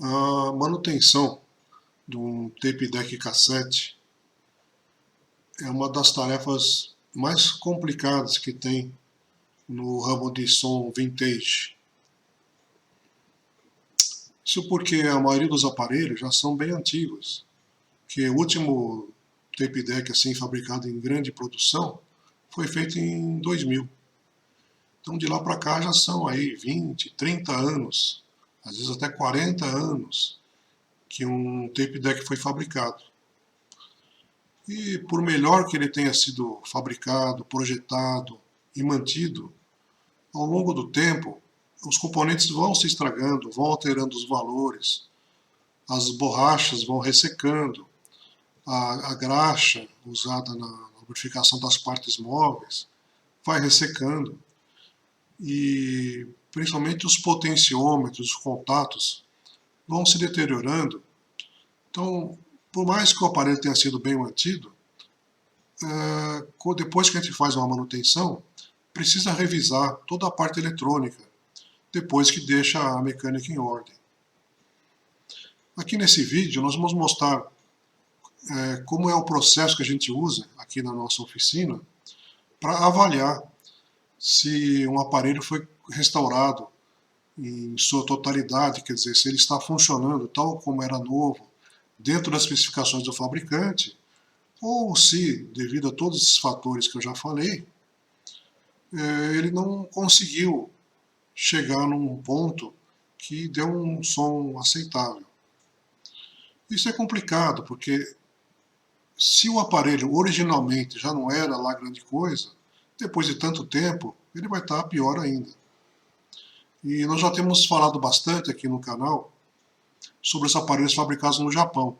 A manutenção de um tape deck cassete é uma das tarefas mais complicadas que tem no ramo de som vintage. Isso porque a maioria dos aparelhos já são bem antigos, que o último tape deck assim fabricado em grande produção foi feito em 2000. Então de lá para cá já são aí 20, 30 anos, às vezes até 40 anos que um tape deck foi fabricado. E por melhor que ele tenha sido fabricado, projetado e mantido, ao longo do tempo, os componentes vão se estragando, vão alterando os valores, as borrachas vão ressecando, a graxa usada na lubrificação das partes móveis vai ressecando e principalmente os potenciômetros, os contatos vão se deteriorando. Então, por mais que o aparelho tenha sido bem mantido, depois que a gente faz uma manutenção, precisa revisar toda a parte eletrônica, depois que deixa a mecânica em ordem. Aqui nesse vídeo nós vamos mostrar como é o processo que a gente usa aqui na nossa oficina para avaliar se um aparelho foi restaurado em sua totalidade, quer dizer, se ele está funcionando tal como era novo, dentro das especificações do fabricante, ou se, devido a todos esses fatores que eu já falei, ele não conseguiu chegar num ponto que dê um som aceitável. Isso é complicado, porque se o aparelho originalmente já não era lá grande coisa, depois de tanto tempo, ele vai estar pior ainda. E nós já temos falado bastante aqui no canal sobre os aparelhos fabricados no Japão,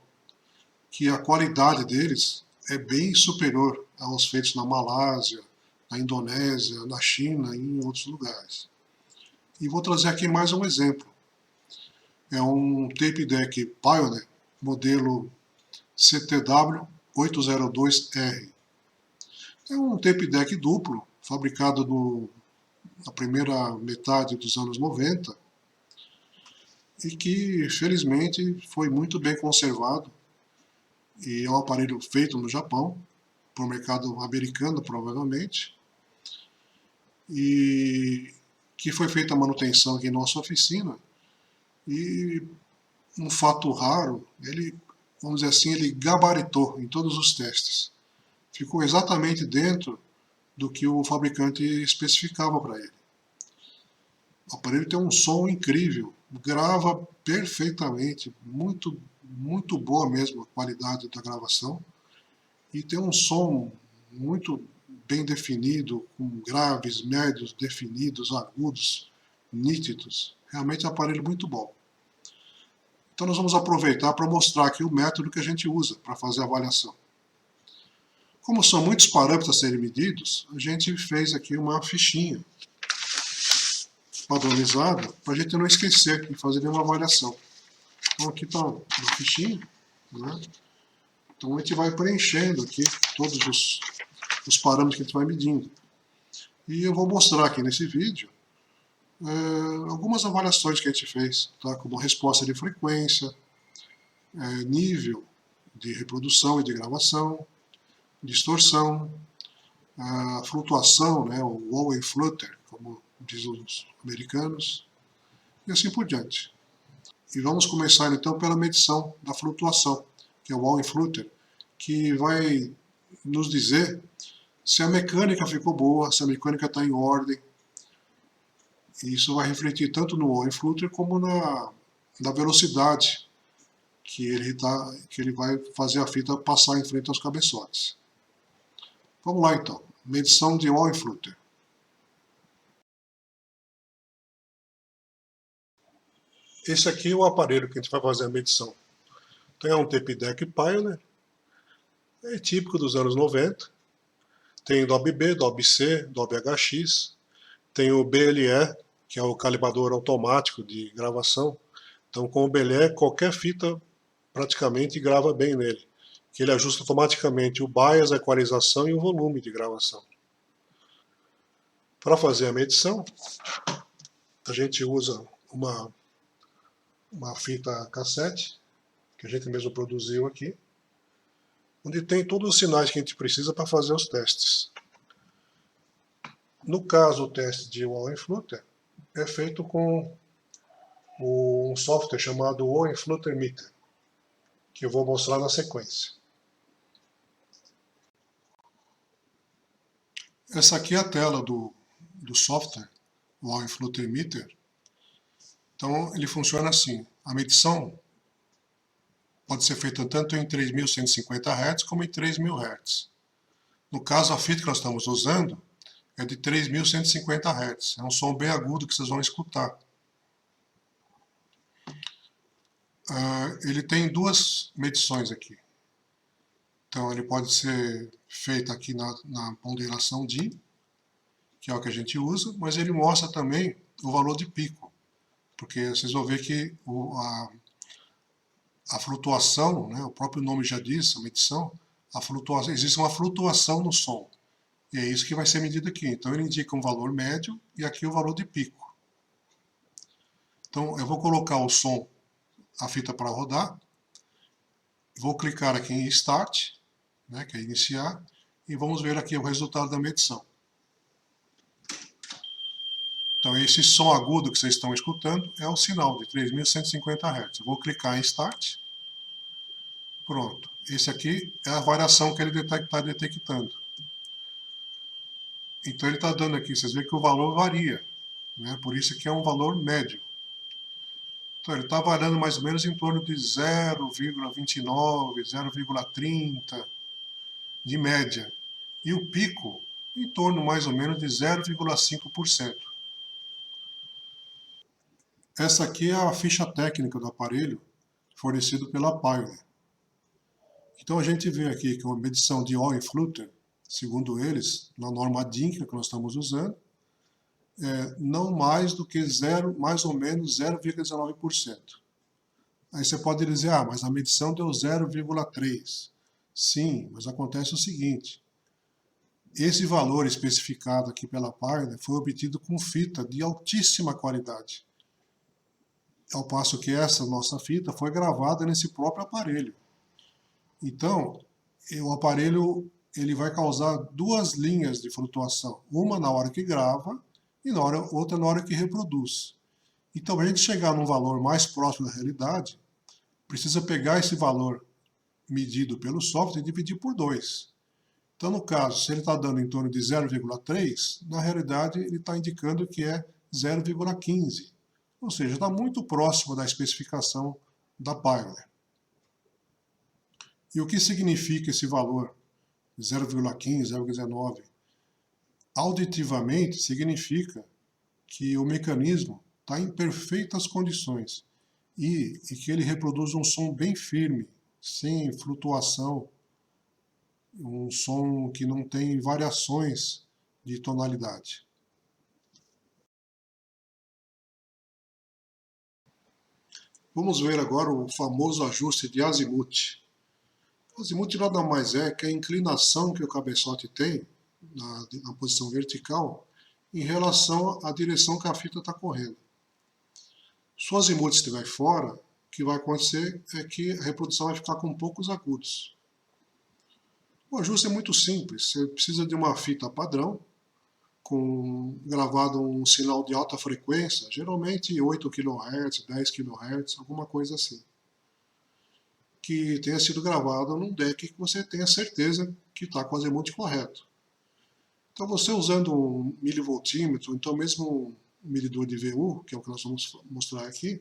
que a qualidade deles é bem superior aos feitos na Malásia, na Indonésia, na China e em outros lugares. E vou trazer aqui mais um exemplo. É um tape deck Pioneer, modelo CTW802R. É um tape deck duplo, fabricado na primeira metade dos anos 90, e que felizmente foi muito bem conservado, e é um aparelho feito no Japão, para o mercado americano provavelmente, e que foi feita a manutenção aqui em nossa oficina, e um fato raro, ele, vamos dizer assim, ele gabaritou em todos os testes. Ficou exatamente dentro do que o fabricante especificava para ele. O aparelho tem um som incrível, grava perfeitamente, muito boa mesmo a qualidade da gravação, e tem um som muito bem definido, com graves, médios, definidos, agudos, nítidos. Realmente é um aparelho muito bom. Então nós vamos aproveitar para mostrar aqui o método que a gente usa para fazer a avaliação. Como são muitos parâmetros a serem medidos, a gente fez aqui uma fichinha padronizada para a gente não esquecer de fazer nenhuma avaliação. Então aqui está uma fichinha, né? Então a gente vai preenchendo aqui todos os parâmetros que a gente vai medindo. E eu vou mostrar aqui nesse vídeo algumas avaliações que a gente fez, tá? Como resposta de frequência, nível de reprodução e de gravação, distorção, a flutuação, né, o wow and flutter, como dizem os americanos, e assim por diante. E vamos começar então pela medição da flutuação, que é o wow and flutter, que vai nos dizer se a mecânica ficou boa, se a mecânica está em ordem. E isso vai refletir tanto no wow and flutter como na velocidade que ele vai fazer a fita passar em frente aos cabeçotes. Vamos lá então, medição de wow and flutter. Esse aqui é o aparelho que a gente vai fazer a medição. Então é um tape deck Pioneer, é típico dos anos 90. Tem Dolby B, Dolby C, Dolby HX, tem o BLE, que é o calibrador automático de gravação. Então com o BLE qualquer fita praticamente grava bem nele, que ele ajusta automaticamente o bias, a equalização e o volume de gravação. Para fazer a medição, a gente usa uma uma fita cassete, que a gente mesmo produziu aqui, onde tem todos os sinais que a gente precisa para fazer os testes. No caso, o teste de Wall-and-Flutter é feito com um software chamado Wall-and-Flutter Meter, que eu vou mostrar na sequência. Essa aqui é a tela do software, Wall-and-Flutter Meter. Então, ele funciona assim. A medição pode ser feita tanto em 3.150 Hz como em 3.000 Hz. No caso, a fita que nós estamos usando é de 3.150 Hz. É um som bem agudo que vocês vão escutar. Ele tem duas medições aqui. Então, ele pode ser feito aqui na ponderação DIN, que é o que a gente usa, mas ele mostra também o valor de pico, porque vocês vão ver que a flutuação, né, o próprio nome já diz, a medição, existe uma flutuação no som, e é isso que vai ser medido aqui. Então ele indica um valor médio e aqui o valor de pico. Então eu vou colocar o som, a fita para rodar, vou clicar aqui em Start, né, que é iniciar, e vamos ver aqui o resultado da medição. Então esse som agudo que vocês estão escutando é o sinal de 3.150 Hz. Eu vou clicar em Start. Pronto. Esse aqui é a variação que ele está detectando. Então ele está dando aqui, vocês veem que o valor varia, né? Por isso que é um valor médio. Então ele está variando mais ou menos em torno de 0,29, 0,30 de média. E o pico em torno mais ou menos de 0,5%. Essa aqui é a ficha técnica do aparelho fornecido pela Pioneer. Então a gente vê aqui que uma medição de Wall-and-Flutter, segundo eles, na norma DIN que nós estamos usando, é não mais do que mais ou menos 0,19%. Aí você pode dizer, mas a medição deu 0,3%. Sim, mas acontece o seguinte, esse valor especificado aqui pela Pioneer foi obtido com fita de altíssima qualidade, ao passo que essa nossa fita foi gravada nesse próprio aparelho. Então, o aparelho ele vai causar duas linhas de flutuação, uma na hora que grava e outra na hora que reproduz. Então, para a gente chegar num valor mais próximo da realidade, precisa pegar esse valor medido pelo software e dividir por 2. Então, no caso, se ele está dando em torno de 0,3, na realidade ele está indicando que é 0,15. Ou seja, está muito próximo da especificação da Pioneer. E o que significa esse valor? 0,15, 0,19? Auditivamente, significa que o mecanismo está em perfeitas condições e que ele reproduz um som bem firme, sem flutuação, um som que não tem variações de tonalidade. Vamos ver agora o famoso ajuste de azimuth. O azimuth nada mais é que a inclinação que o cabeçote tem na posição vertical em relação à direção que a fita está correndo. Se o azimuth estiver fora, o que vai acontecer é que a reprodução vai ficar com poucos agudos. O ajuste é muito simples, você precisa de uma fita padrão, gravado um sinal de alta frequência, geralmente 8 kHz, 10 kHz, alguma coisa assim, que tenha sido gravado num deck que você tenha certeza que está com o azimuth correto. Então você usando um milivoltímetro, então mesmo um medidor de VU, que é o que nós vamos mostrar aqui,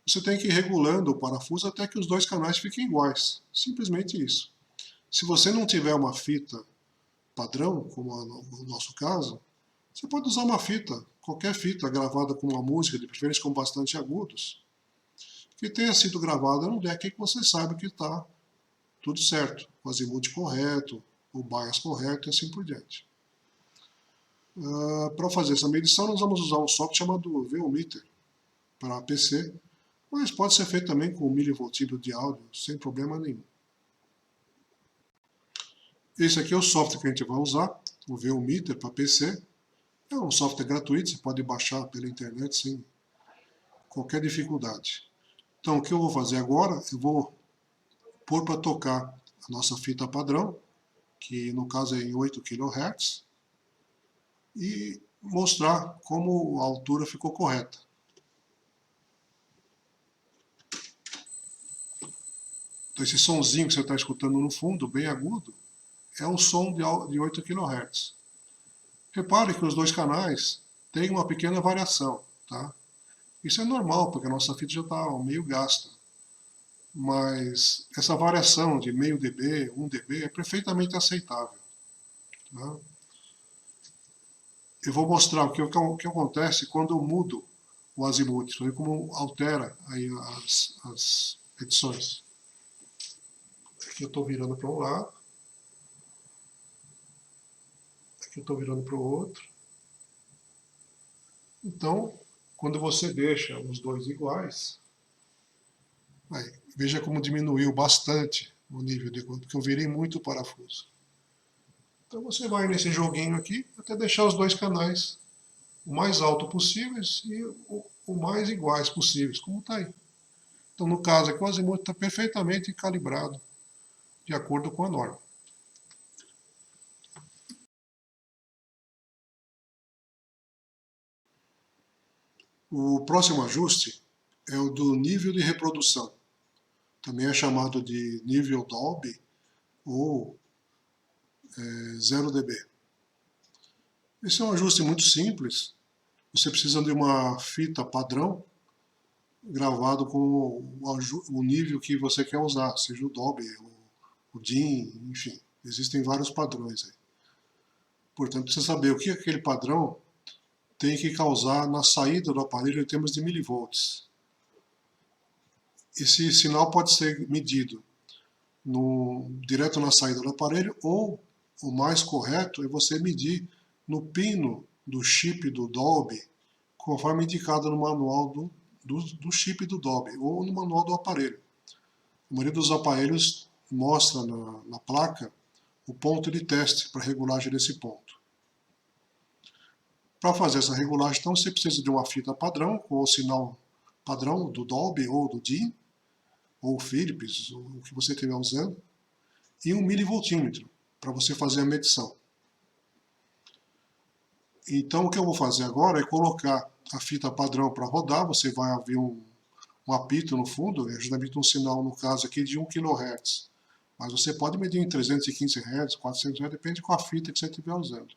você tem que ir regulando o parafuso até que os dois canais fiquem iguais. Simplesmente isso. Se você não tiver uma fita padrão, como no nosso caso, você pode usar uma fita, qualquer fita gravada com uma música, de preferência com bastante agudos, que tenha sido gravada num deck que você sabe que está tudo certo, o azimuth correto, o bias correto e assim por diante. Para fazer essa medição, nós vamos usar um software chamado VU-Meter para PC, mas pode ser feito também com milivoltímetro de áudio, sem problema nenhum. Esse aqui é o software que a gente vai usar, o VU-Meter para PC. É um software gratuito, você pode baixar pela internet sem qualquer dificuldade. Então, o que eu vou fazer agora, eu vou pôr para tocar a nossa fita padrão, que no caso é em 8 kHz, e mostrar como a altura ficou correta. Então, esse sonzinho que você está escutando no fundo, bem agudo, é o som de 8 kHz. Repare que os dois canais têm uma pequena variação, tá? Isso é normal, porque a nossa fita já está meio gasta. Mas essa variação de meio dB, 1 dB, é perfeitamente aceitável. Tá? Eu vou mostrar o que acontece quando eu mudo o azimuth, para ver como altera aí as edições. Aqui eu estou virando para um lado, aqui eu estou virando para o outro. Então, quando você deixa os dois iguais, aí, veja como diminuiu bastante o nível de cor, porque eu virei muito o parafuso. Então você vai nesse joguinho aqui até deixar os dois canais o mais alto possíveis e o mais iguais possíveis, como está aí. Então, no caso aqui, o azimuth está perfeitamente calibrado de acordo com a norma. O próximo ajuste é o do nível de reprodução. Também é chamado de nível Dolby ou 0 dB. Esse é um ajuste muito simples. Você precisa de uma fita padrão gravado com o nível que você quer usar, seja o Dolby, o DIN, enfim, existem vários padrões aí. Portanto, precisa saber o que aquele padrão tem que causar na saída do aparelho em termos de milivolts. Esse sinal pode ser medido direto na saída do aparelho, ou o mais correto é você medir no pino do chip do Dolby, conforme indicado no manual do chip do Dolby, ou no manual do aparelho. A maioria dos aparelhos mostra na placa o ponto de teste para regulagem desse ponto. Para fazer essa regulagem, então, você precisa de uma fita padrão, com o sinal padrão do Dolby ou do DIN, ou Philips, o que você estiver usando, e um milivoltímetro, para você fazer a medição. Então, o que eu vou fazer agora é colocar a fita padrão para rodar, você vai ouvir um apito no fundo, é justamente um sinal, no caso aqui, de 1 kHz. Mas você pode medir em 315 Hz, 400 Hz, depende com a fita que você estiver usando.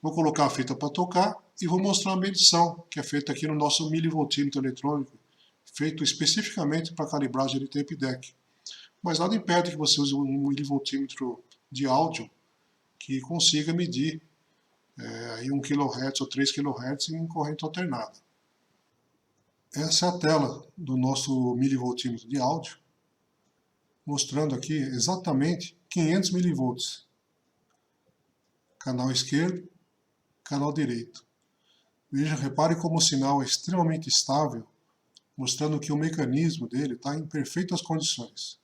Vou colocar a fita para tocar e vou mostrar a medição que é feita aqui no nosso milivoltímetro eletrônico, feito especificamente para calibragem de tape deck. Mas nada impede que você use um milivoltímetro de áudio que consiga medir aí 1 kHz ou 3 kHz em corrente alternada. Essa é a tela do nosso milivoltímetro de áudio, mostrando aqui exatamente 500 milivolts. Canal esquerdo, canal direito. Veja, repare como o sinal é extremamente estável, mostrando que o mecanismo dele está em perfeitas condições.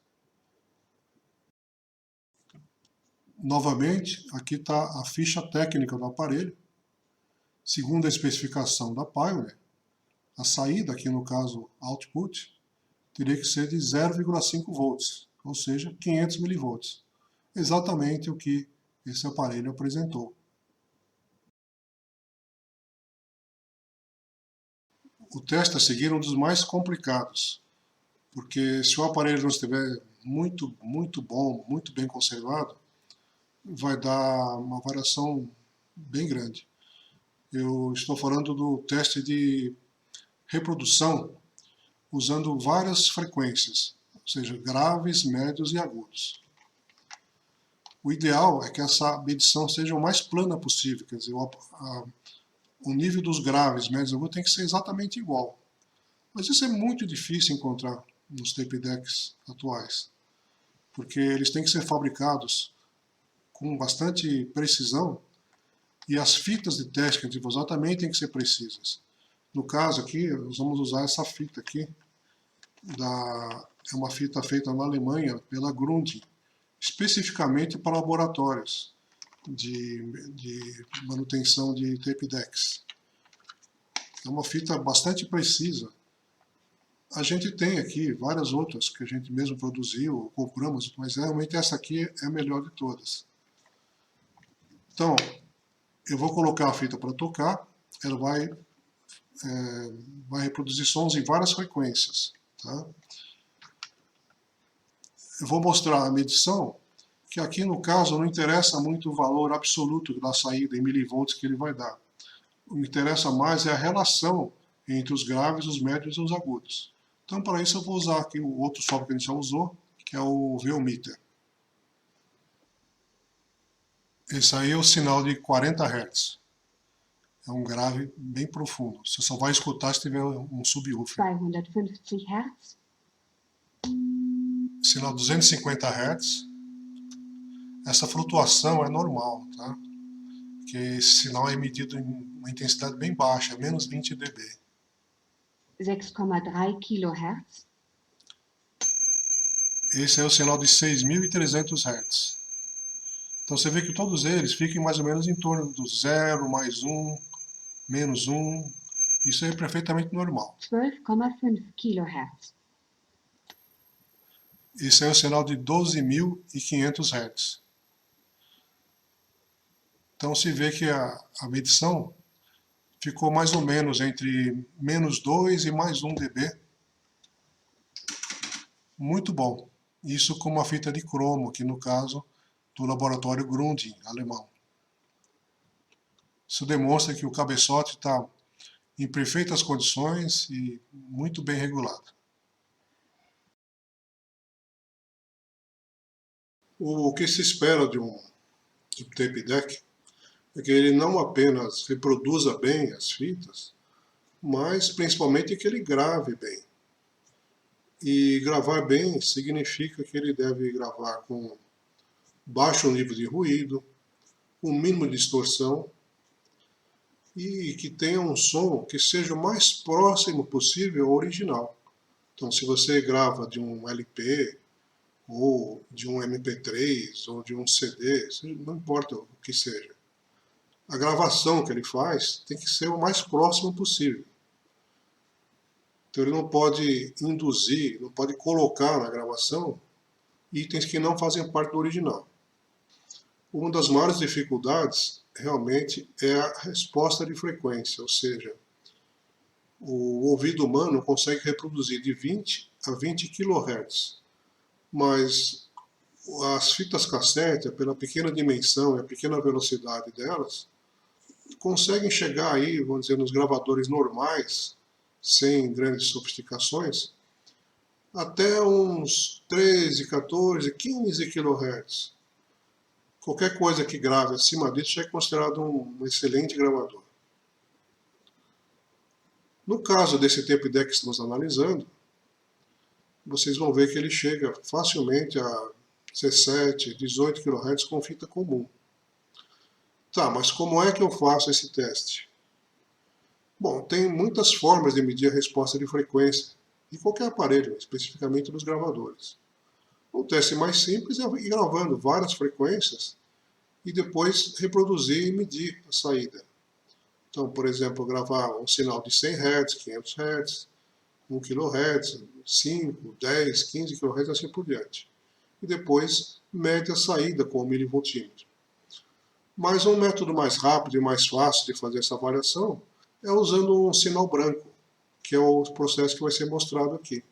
Novamente, aqui está a ficha técnica do aparelho. Segundo a especificação da Pioneer, a saída, aqui no caso output, teria que ser de 0,5 volts, ou seja, 500 milivolts. Exatamente o que esse aparelho apresentou. O teste a seguir é um dos mais complicados, porque se o aparelho não estiver muito bom, muito bem conservado, vai dar uma variação bem grande. Eu estou falando do teste de reprodução usando várias frequências, ou seja, graves, médios e agudos. O ideal é que essa medição seja o mais plana possível, quer dizer, o nível dos graves, médios e agudos tem que ser exatamente igual. Mas isso é muito difícil encontrar nos tape decks atuais, porque eles têm que ser fabricados com bastante precisão e as fitas de teste que a gente vai usar também têm que ser precisas. No caso aqui, nós vamos usar essa fita aqui, é uma fita feita na Alemanha pela Grundig, especificamente para laboratórios de manutenção de tape decks. É uma fita bastante precisa. A gente tem aqui várias outras que a gente mesmo produziu, compramos, mas realmente essa aqui é a melhor de todas. Então, eu vou colocar a fita para tocar, ela vai reproduzir sons em várias frequências. Tá? Eu vou mostrar a medição, que aqui no caso não interessa muito o valor absoluto da saída em milivolts que ele vai dar. O que interessa mais é a relação entre os graves, os médios e os agudos. Então, para isso, eu vou usar aqui o outro software que a gente já usou, que é o VOmeter. Esse aí é o sinal de 40 Hz. É um grave bem profundo. Você só vai escutar se tiver um subwoofer. 250 Hertz, Sinal 250 Hz. Essa flutuação é normal, tá? Porque esse sinal é emitido em uma intensidade bem baixa, menos 20 dB. 6,3 Kilohertz, Esse é o sinal de 6.300 Hz. Então você vê que todos eles ficam mais ou menos em torno do 0, mais 1, menos 1. Isso é perfeitamente normal. 12,5 Kilohertz, Esse é o sinal de 12.500 Hz. Então se vê que a medição ficou mais ou menos entre menos 2 e mais 1 dB. Muito bom. Isso com uma fita de cromo, aqui no caso do laboratório Grundig, alemão. Isso demonstra que o cabeçote está em perfeitas condições e muito bem regulado. O que se espera de um tape deck é que ele não apenas reproduza bem as fitas, mas principalmente que ele grave bem. E gravar bem significa que ele deve gravar com baixo nível de ruído, com mínimo de distorção e que tenha um som que seja o mais próximo possível ao original. Então, se você grava de um LP, ou de um MP3, ou de um CD, não importa o que seja, a gravação que ele faz tem que ser o mais próximo possível. Então ele não pode induzir, não pode colocar na gravação itens que não fazem parte do original. Uma das maiores dificuldades realmente é a resposta de frequência, ou seja, o ouvido humano consegue reproduzir de 20 a 20 kHz, mas as fitas cassete, pela pequena dimensão e a pequena velocidade delas, conseguem chegar aí, vamos dizer, nos gravadores normais, sem grandes sofisticações, até uns 13, 14, 15 kHz. Qualquer coisa que grave acima disso já é considerado um excelente gravador. No caso desse tape deck que estamos analisando, vocês vão ver que ele chega facilmente a 17, 18 kHz com fita comum. Tá, mas como é que eu faço esse teste? Bom, tem muitas formas de medir a resposta de frequência de qualquer aparelho, especificamente dos gravadores. O teste mais simples é ir gravando várias frequências e depois reproduzir e medir a saída. Então, por exemplo, gravar um sinal de 100 Hz, 500 Hz, 1 kHz, 5, 10, 15 kHz, assim por diante. E depois mede a saída com o milivoltímetro. Mas um método mais rápido e mais fácil de fazer essa avaliação é usando um sinal branco, que é o processo que vai ser mostrado aqui.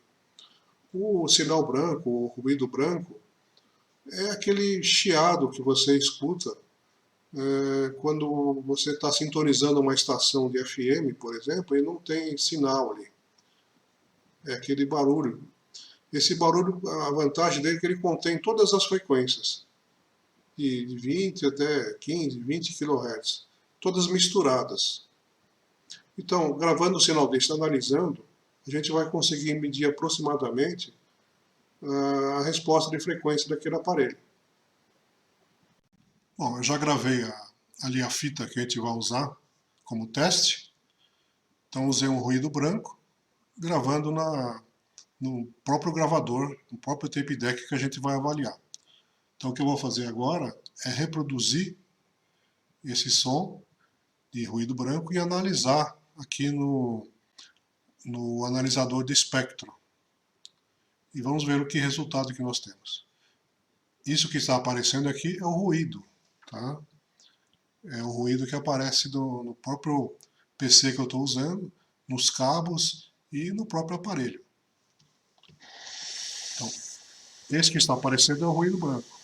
O sinal branco, o ruído branco, é aquele chiado que você escuta quando você está sintonizando uma estação de FM, por exemplo, e não tem sinal ali. É aquele barulho. Esse barulho, a vantagem dele é que ele contém todas as frequências, de 20 até 15, 20 kHz, todas misturadas. Então, gravando o sinal desse, analisando, a gente vai conseguir medir aproximadamente a resposta de frequência daquele aparelho. Bom, eu já gravei ali a fita que a gente vai usar como teste. Então usei um ruído branco, gravando no próprio gravador, no próprio tape deck que a gente vai avaliar. Então o que eu vou fazer agora é reproduzir esse som de ruído branco e analisar aqui no analisador de espectro. E vamos ver o que resultado que nós temos. Isso que está aparecendo aqui é o ruído, tá? É o ruído que aparece no próprio PC que eu estou usando, nos cabos e no próprio aparelho. Então, esse que está aparecendo é o ruído branco.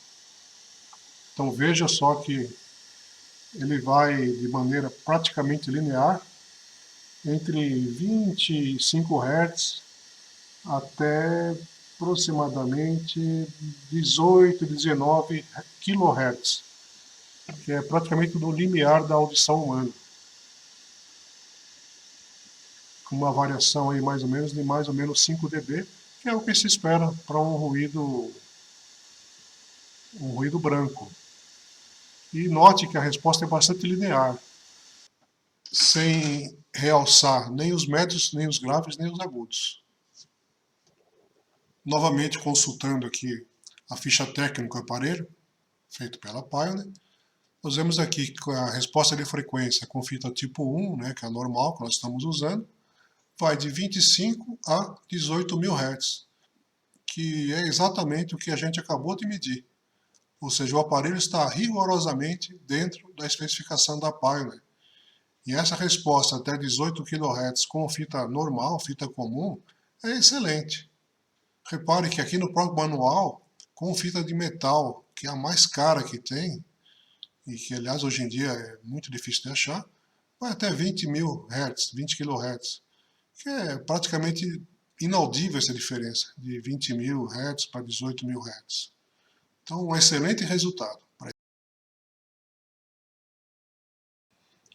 Então veja só que ele vai de maneira praticamente linear entre 25 Hz até aproximadamente 18, 19 kHz, que é praticamente no limiar da audição humana, com uma variação aí mais ou menos 5 dB, que é o que se espera para um ruído branco. E note que a resposta é bastante linear, sem realçar nem os médios, nem os graves, nem os agudos. Novamente consultando aqui a ficha técnica do aparelho, feito pela Pioneer, nós vemos aqui que a resposta de frequência com fita tipo 1, né, que é a normal que nós estamos usando, vai de 25 a 18 mil Hz, que é exatamente o que a gente acabou de medir. Ou seja, o aparelho está rigorosamente dentro da especificação da Pioneer. E essa resposta até 18 kHz com fita normal, fita comum, é excelente. Repare que aqui no próprio manual, com fita de metal, que é a mais cara que tem, e que aliás hoje em dia é muito difícil de achar, vai até 20 mil Hz, 20 kHz, que é praticamente inaudível essa diferença, de 20 mil Hz para 18 mil Hz. Então, um excelente resultado.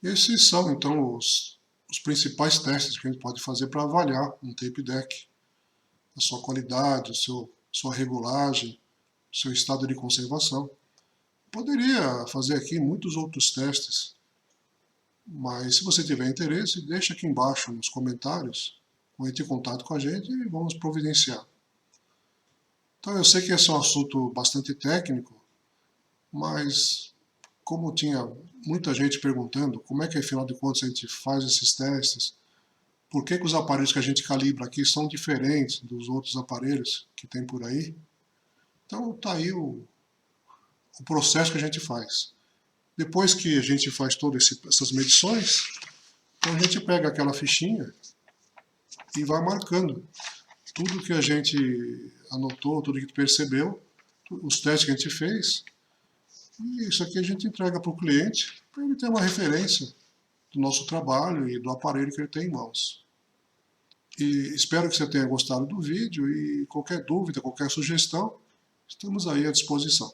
Esses são, então, os principais testes que a gente pode fazer para avaliar um tape deck, a sua qualidade, sua regulagem, seu estado de conservação. Poderia fazer aqui muitos outros testes, mas se você tiver interesse, deixa aqui embaixo nos comentários, ou entre em contato com a gente e vamos providenciar. Então eu sei que esse é um assunto bastante técnico, mas como tinha muita gente perguntando como é que afinal de contas a gente faz esses testes, por que os aparelhos que a gente calibra aqui são diferentes dos outros aparelhos que tem por aí, então está aí o processo que a gente faz. Depois que a gente faz todas essas medições, então a gente pega aquela fichinha e vai marcando tudo que a gente anotou, tudo que percebeu, os testes que a gente fez, e isso aqui a gente entrega para o cliente, para ele ter uma referência do nosso trabalho e do aparelho que ele tem em mãos. E espero que você tenha gostado do vídeo e qualquer dúvida, qualquer sugestão, estamos aí à disposição.